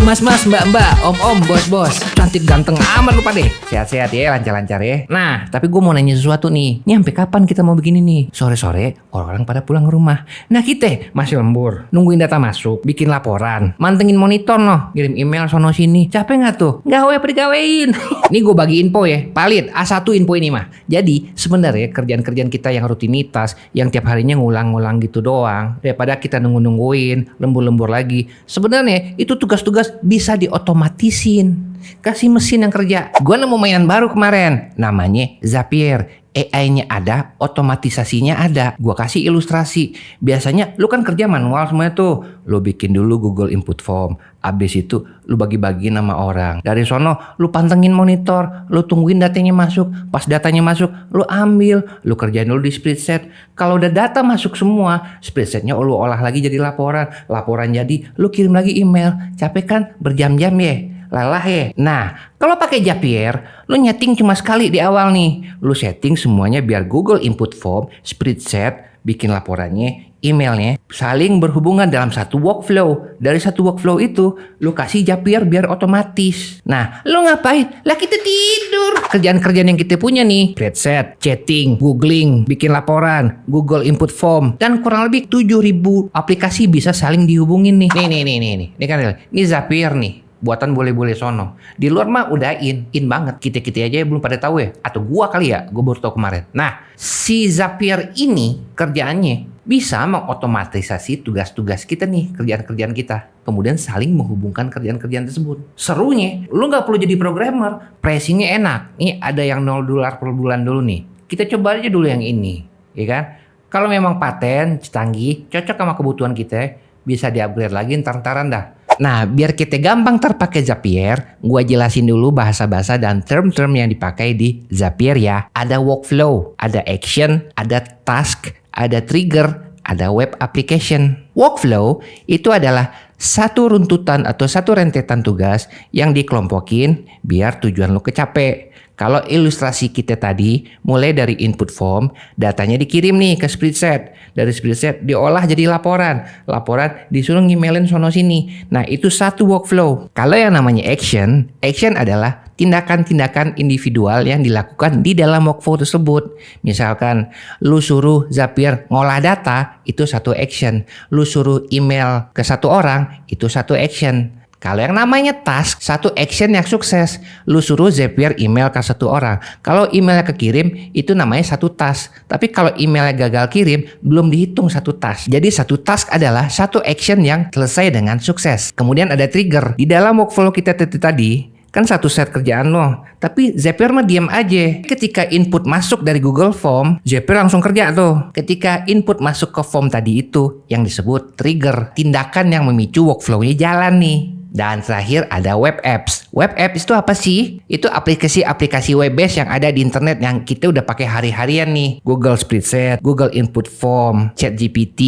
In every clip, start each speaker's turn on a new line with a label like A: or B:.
A: mas-mas, mbak-mbak, om-om, bos-bos. Cantik ganteng amat lu pada. Sehat-sehat ya, lancar-lancar ya. Nah, tapi gue mau nanya sesuatu nih. Ini sampai kapan kita mau begini nih? Sore-sore orang-orang pada pulang ke rumah. Nah kita masih lembur, nungguin data masuk, bikin laporan, mantengin monitor noh, kirim email sono sini. Capek nggak tuh? Gawe apa digawein? Ini gue bagi info ya, palit A1 info ini mah. Jadi sebenarnya kerjaan-kerjaan kita yang rutinitas, yang tiap harinya ngulang-ngulang gitu doang, daripada kita nunggu-nungguin, lembur-lembur lagi. Sebenarnya itu tugas-tugas bisa diotomatisin. Kasih mesin yang kerja. Gue nemu mainan baru kemarin, namanya Zapier. AI-nya ada, otomatisasinya ada. Gua kasih ilustrasi. Biasanya lu kan kerja manual semuanya tuh. Lu bikin dulu Google Input Form. Abis itu lu bagi-bagi nama orang. Dari sono lu pantengin monitor. Lu tungguin datanya masuk. Pas datanya masuk, lu ambil. Lu kerjain dulu di spreadsheet. Kalau udah data masuk semua, spreadsheetnya lu olah lagi jadi laporan. Laporan jadi, lu kirim lagi email. Capek kan? Berjam-jam ya. Lelah ya. Nah, kalau pakai Zapier, lu nyeting cuma sekali di awal nih. Lu setting semuanya biar Google Input Form, spreadsheet, bikin laporannya, emailnya saling berhubungan dalam satu workflow. Dari satu workflow itu, lu kasih Zapier biar otomatis. Nah, lu ngapain? Lah kita tidur. Kerjaan-kerjaan yang kita punya nih, spreadsheet, chatting, googling, bikin laporan, Google Input Form, dan kurang lebih 7.000 aplikasi bisa saling dihubungin nih. Nih. Ini kan ini Zapier nih. Buatan boleh-boleh sono. Di luar mah udah in banget. Kita aja belum pada tahu ya. Atau gua kali ya, gua baru tahu kemarin. Nah, si Zapier ini kerjaannya bisa mengotomatisasi tugas-tugas kita nih, kerjaan-kerjaan kita. Kemudian saling menghubungkan kerjaan-kerjaan tersebut. Serunya, lu nggak perlu jadi programmer. Pricingnya enak. Ini ada yang $0 per bulan dulu nih. Kita coba aja dulu yang ini, ya kan? Kalau memang paten, canggih, cocok sama kebutuhan kita, bisa di-upgrade lagi ntar-ntaran dah. Nah, biar kita gampang terpakai Zapier, gua jelasin dulu bahasa-bahasa dan term-term yang dipakai di Zapier ya. Ada workflow, ada action, ada task, ada trigger, ada web application. Workflow itu adalah satu runtutan atau satu rentetan tugas yang dikelompokin biar tujuan lu kecape. Kalau ilustrasi kita tadi, mulai dari input form, datanya dikirim nih ke spreadsheet. Dari spreadsheet diolah jadi laporan. Laporan disuruh ngemailin sono sini. Nah, itu satu workflow. Kalau yang namanya action adalah tindakan-tindakan individual yang dilakukan di dalam workflow tersebut. Misalkan, lu suruh Zapier ngolah data, itu satu action. Lu suruh email ke satu orang, itu satu action. Kalau yang namanya task, satu action yang sukses. Lu suruh Zapier email ke satu orang. Kalau emailnya kekirim, itu namanya satu task. Tapi kalau emailnya gagal kirim, belum dihitung satu task. Jadi satu task adalah satu action yang selesai dengan sukses. Kemudian ada trigger. Di dalam workflow kita tadi, kan satu set kerjaan loh. Tapi Zapier mah diam aja. Ketika input masuk dari Google Form, Zapier langsung kerja tuh. Ketika input masuk ke form tadi itu, yang disebut trigger. Tindakan yang memicu workflow-nya jalan nih. Dan terakhir ada web apps. Web apps itu apa sih? Itu aplikasi-aplikasi web based yang ada di internet yang kita udah pakai hari-harian nih. Google Spreadsheet, Google Input Form, ChatGPT,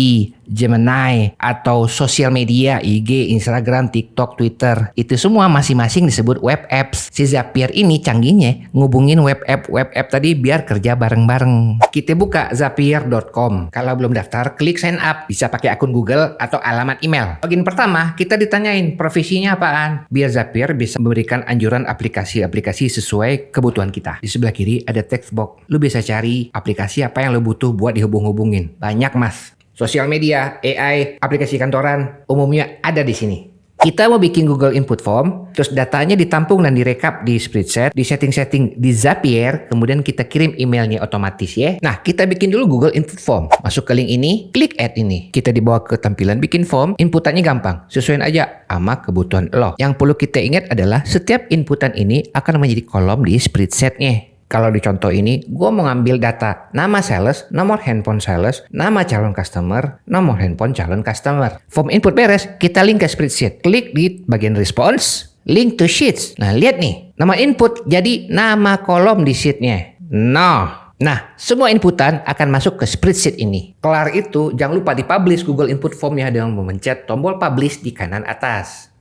A: Gemini, atau sosial media, IG, Instagram, TikTok, Twitter. Itu semua masing-masing disebut web apps. Si Zapier ini canggihnya ngubungin web app tadi biar kerja bareng-bareng. Kita buka zapier.com. Kalau belum daftar, klik sign up. Bisa pakai akun Google atau alamat email. Login pertama, kita ditanyain profesinya apaan. Biar Zapier bisa memberikan anjuran aplikasi-aplikasi sesuai kebutuhan kita. Di sebelah kiri ada text box. Lu bisa cari aplikasi apa yang lu butuh buat dihubung-hubungin. Banyak mas. Sosial media, AI, aplikasi kantoran, umumnya ada di sini. Kita mau bikin Google Input Form, terus datanya ditampung dan direkap di spreadsheet, di setting-setting di Zapier, kemudian kita kirim emailnya otomatis ya. Nah, kita bikin dulu Google Input Form. Masuk ke link ini, klik add ini. Kita dibawa ke tampilan bikin form, inputannya gampang. Sesuaiin aja sama kebutuhan lo. Yang perlu kita ingat adalah setiap inputan ini akan menjadi kolom di spreadsheetnya. Kalau di contoh ini, gue mau ngambil data nama sales, nomor handphone sales, nama calon customer, nomor handphone calon customer. Form input beres, kita link ke spreadsheet. Klik di bagian response, link to sheets. Nah, lihat nih, nama input jadi nama kolom di sheetnya. Nah, semua inputan akan masuk ke spreadsheet ini. Kelar itu, jangan lupa dipublish Google Input Formnya dengan memencet tombol publish di kanan atas.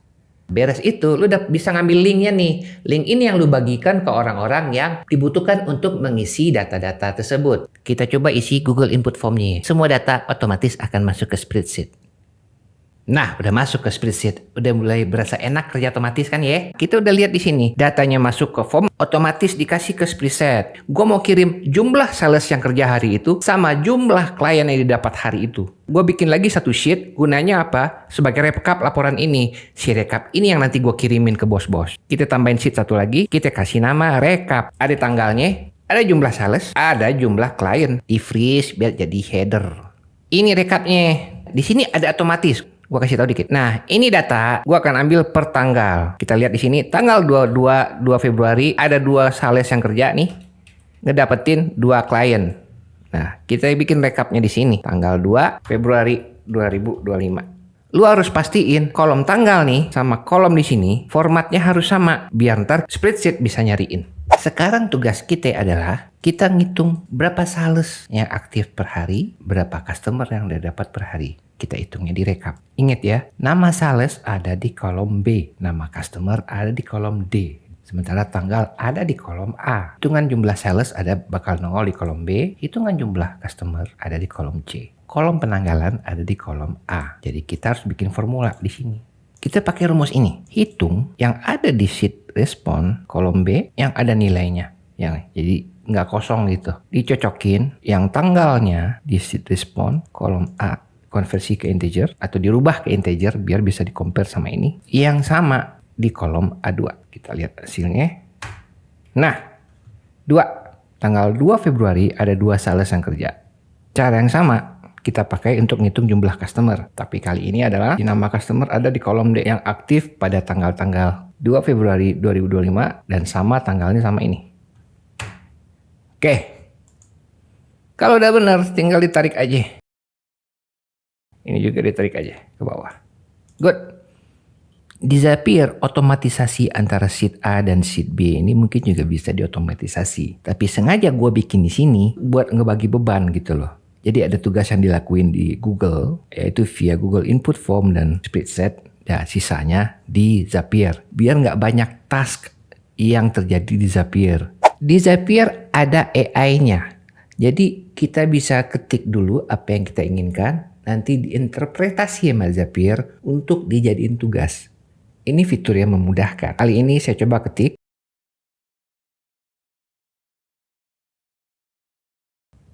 A: Beres itu, lu udah bisa ngambil linknya nih. Link ini yang lu bagikan ke orang-orang yang dibutuhkan untuk mengisi data-data tersebut. Kita coba isi Google Input Formnya. Semua data otomatis akan masuk ke spreadsheet. Nah, udah masuk ke spreadsheet. Udah mulai berasa enak kerja otomatis kan ya? Kita udah lihat di sini. Datanya masuk ke form, otomatis dikasih ke spreadsheet. Gue mau kirim jumlah sales yang kerja hari itu sama jumlah klien yang didapat hari itu. Gue bikin lagi satu sheet. Gunanya apa? Sebagai recap laporan ini. Si recap ini yang nanti gue kirimin ke bos-bos. Kita tambahin sheet satu lagi. Kita kasih nama recap. Ada tanggalnya. Ada jumlah sales. Ada jumlah klien. Di freeze biar jadi header. Ini recapnya. Di sini ada otomatis. Gua kasih tahu dikit. Nah, ini data gua akan ambil per tanggal. Kita lihat di sini tanggal 2 Februari ada 2 sales yang kerja nih. Ngedapetin 2 klien. Nah, kita bikin recapnya di sini. Tanggal 2 Februari 2025. Lu harus pastiin kolom tanggal nih sama kolom di sini formatnya harus sama biar ntar spreadsheet bisa nyariin. Sekarang tugas kita adalah kita ngitung berapa sales yang aktif per hari, berapa customer yang udah dapat per hari. Kita hitungnya di rekap. Ingat ya, nama sales ada di kolom B, nama customer ada di kolom D. Sementara tanggal ada di kolom A. Hitungan jumlah sales ada bakal nongol di kolom B, hitungan jumlah customer ada di kolom C. Kolom penanggalan ada di kolom A. Jadi kita harus bikin formula di sini. Kita pakai rumus ini. Hitung yang ada di sheet respon kolom B yang ada nilainya. Jadi nggak kosong gitu. Dicocokin yang tanggalnya di sheet respon kolom A konversi ke integer atau dirubah ke integer biar bisa di-compare sama ini. Yang sama di kolom A2. Kita lihat hasilnya. Nah, tanggal 2 Februari ada 2 sales yang kerja. Cara yang sama kita pakai untuk ngitung jumlah customer. Tapi kali ini adalah nama customer ada di kolom D yang aktif pada tanggal-tanggal 2 Februari 2025 dan sama tanggalnya sama ini. Oke. Kalau udah benar tinggal ditarik aja. Ini juga ditarik aja ke bawah. Good. Di Zapier, otomatisasi antara sheet A dan sheet B ini mungkin juga bisa diotomatisasi. Tapi sengaja gue bikin di sini buat ngebagi beban gitu loh. Jadi ada tugas yang dilakuin di Google, yaitu via Google Input Form dan Spreadsheet. Ya, sisanya di Zapier. Biar nggak banyak task yang terjadi di Zapier. Di Zapier ada AI-nya. Jadi kita bisa ketik dulu apa yang kita inginkan. Nanti diinterpretasi sama Zapier untuk dijadiin tugas. Ini fitur yang memudahkan. Kali ini saya coba ketik.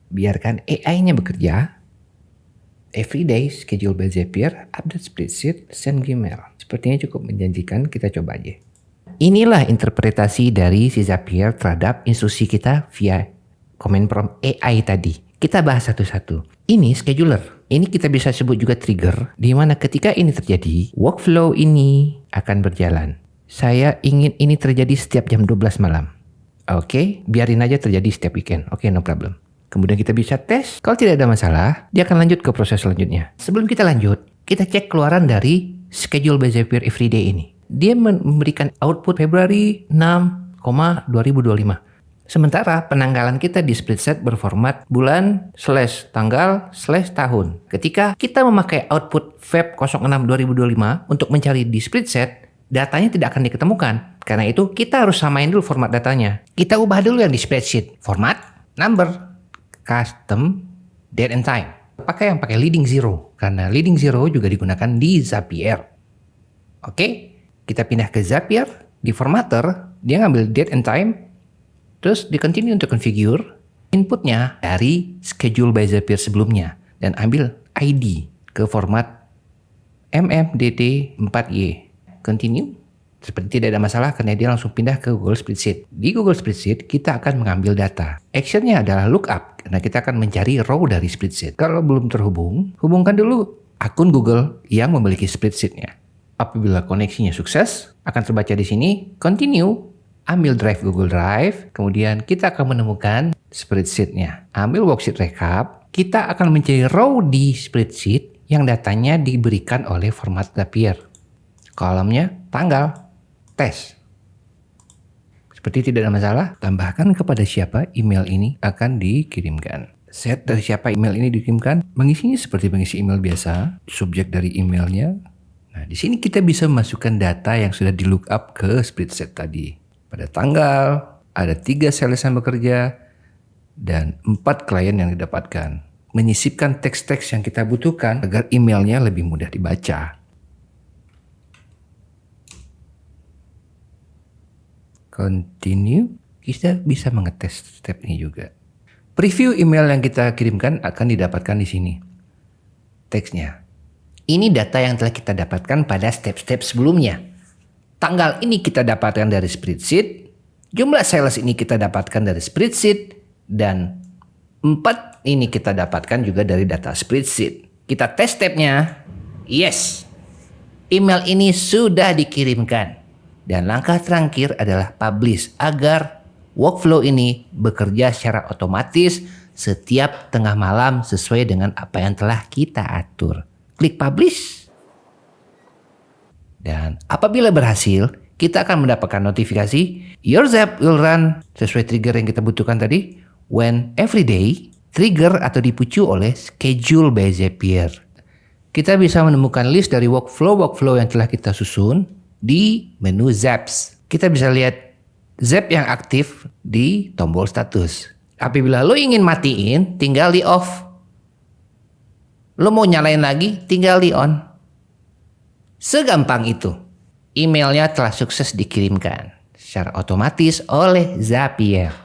A: Biarkan AI-nya bekerja. Everyday schedule by Zapier, update spreadsheet, send Gmail. Sepertinya cukup menjanjikan, kita coba aja. Inilah interpretasi dari si Zapier terhadap instruksi kita via command prompt AI tadi. Kita bahas satu-satu. Ini scheduler. Ini kita bisa sebut juga trigger, di mana ketika ini terjadi, workflow ini akan berjalan. Saya ingin ini terjadi setiap jam 12 malam. Oke, biarin aja terjadi setiap weekend. Oke, no problem. Kemudian kita bisa tes. Kalau tidak ada masalah, dia akan lanjut ke proses selanjutnya. Sebelum kita lanjut, kita cek keluaran dari schedule by Zapier Everyday ini. Dia memberikan output Februari 6,2025. Sementara penanggalan kita di spreadsheet berformat bulan /tanggal/tahun. Ketika kita memakai output Feb 06 2025 untuk mencari di spreadsheet, datanya tidak akan diketemukan. Karena itu kita harus samain dulu format datanya. Kita ubah dulu yang di spreadsheet. Format, number, custom, date and time. Pakai yang pakai leading zero. Karena leading zero juga digunakan di Zapier. Oke, kita pindah ke Zapier. Di formatter, dia ngambil date and time. Terus di continue untuk configure inputnya dari schedule by Zapier sebelumnya dan ambil ID ke format MMDT4Y. Continue. Seperti tidak ada masalah karena dia langsung pindah ke Google Spreadsheet. Di Google Spreadsheet kita akan mengambil data. Actionnya adalah lookup karena kita akan mencari row dari spreadsheet. Kalau belum terhubung, hubungkan dulu akun Google yang memiliki spreadsheetnya. Apabila koneksinya sukses, akan terbaca di sini continue. Ambil drive Google Drive, kemudian kita akan menemukan spreadsheet-nya. Ambil worksheet recap, kita akan mencari row di spreadsheet yang datanya diberikan oleh format Zapier. Kolomnya tanggal, tes. Seperti tidak ada masalah, tambahkan kepada siapa email ini akan dikirimkan. Set dari siapa email ini dikirimkan, mengisinya seperti mengisi email biasa, subjek dari emailnya. Nah, di sini kita bisa memasukkan data yang sudah di lookup ke spreadsheet tadi. Pada tanggal, ada 3 sales yang bekerja, dan 4 klien yang didapatkan. Menyisipkan teks-teks yang kita butuhkan agar emailnya lebih mudah dibaca. Continue. Kita bisa mengetes step ini juga. Preview email yang kita kirimkan akan didapatkan di sini. Teksnya. Ini data yang telah kita dapatkan pada step-step sebelumnya. Tanggal ini kita dapatkan dari spreadsheet. Jumlah sales ini kita dapatkan dari spreadsheet. Dan 4 ini kita dapatkan juga dari data spreadsheet. Kita tes stepnya. Yes. Email ini sudah dikirimkan. Dan langkah terakhir adalah publish agar workflow ini bekerja secara otomatis setiap tengah malam sesuai dengan apa yang telah kita atur. Klik publish. Dan apabila berhasil, kita akan mendapatkan notifikasi your Zap will run sesuai trigger yang kita butuhkan tadi when every day trigger atau dipicu oleh schedule by Zapier. Kita bisa menemukan list dari workflow yang telah kita susun di menu Zaps. Kita bisa lihat Zap yang aktif di tombol status. Apabila lo ingin matiin, tinggal di off. Lo mau nyalain lagi, tinggal di on. Segampang itu. Emailnya telah sukses dikirimkan secara otomatis oleh Zapier.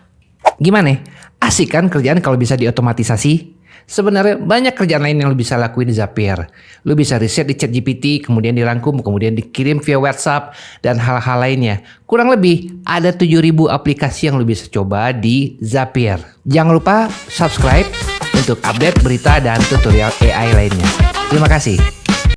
A: Gimana? Asik kan kerjaan kalau bisa diotomatisasi? Sebenarnya banyak kerjaan lain yang lo bisa lakuin di Zapier. Lo bisa riset di ChatGPT, kemudian dirangkum, kemudian dikirim via WhatsApp, dan hal-hal lainnya. Kurang lebih ada 7.000 aplikasi yang lo bisa coba di Zapier. Jangan lupa subscribe untuk update berita dan tutorial AI lainnya. Terima kasih.